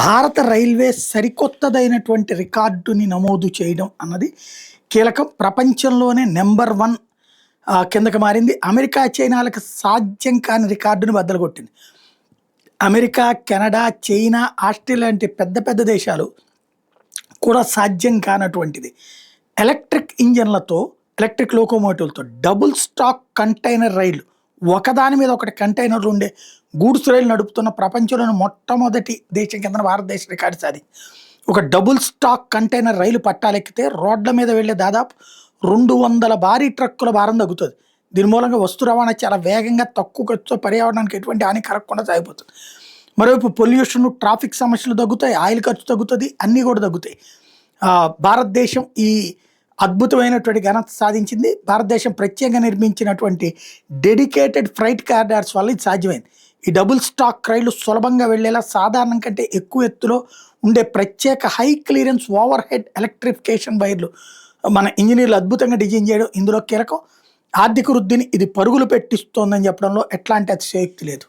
భారత రైల్వే సరికొత్తదైనటువంటి రికార్డుని నమోదు చేయడం అన్నది కీలకం. ప్రపంచంలోనే నంబర్ 1 కిందకి మారింది. అమెరికా, చైనాలకు సాధ్యం కాని రికార్డుని బద్దలుగొట్టింది. అమెరికా, కెనడా, చైనా, ఆస్ట్రేలియా లాంటి పెద్ద పెద్ద దేశాలు కూడా సాధ్యం కానటువంటిది. ఎలక్ట్రిక్ ఇంజన్లతో, ఎలక్ట్రిక్ లోకోమోటివ్‌లతో డబుల్ స్టాక్ కంటైనర్ రైళ్లు, ఒకదాని మీద ఒకటి కంటైనర్లు ఉండే గూడ్స్ రైలు నడుపుతున్న ప్రపంచంలోని మొట్టమొదటి దేశం కిందన భారతదేశం రికార్డు సాధించింది. ఒక డబుల్ స్టాక్ కంటైనర్ రైలు పట్టాలెక్కితే రోడ్ల మీద వెళ్ళే దాదాపు 200 భారీ ట్రక్కుల భారం తగ్గుతుంది. దీని మూలంగా వస్తు రవాణా చాలా వేగంగా, తక్కువ ఖర్చుతో, పర్యావరణానికి ఎటువంటి హాని కలగకుండా సాగిపోతుంది. మరోవైపు పొల్యూషన్, ట్రాఫిక్ సమస్యలు తగ్గుతాయి, ఆయిల్ ఖర్చు తగ్గుతుంది, అన్నీ కూడా తగ్గుతాయి. భారతదేశం ఈ అద్భుతమైనటువంటి ఘనత సాధించింది. భారతదేశం ప్రత్యేకంగా నిర్మించినటువంటి డెడికేటెడ్ ఫ్రైట్ కారిడార్స్ వల్ల ఇది సాధ్యమైంది. ఈ డబుల్ స్టాక్ రైళ్లు సులభంగా వెళ్లేలా సాధారణం కంటే ఎక్కువ ఎత్తులో ఉండే ప్రత్యేక high clearance over head electrification వైర్లు మన ఇంజనీర్లు అద్భుతంగా డిజైన్ చేయడం ఇందులో కీలకం. ఆర్థిక వృద్ధిని ఇది పరుగులు పెట్టిస్తోందని చెప్పడంలో ఎట్లాంటి అతిశయోక్తి లేదు.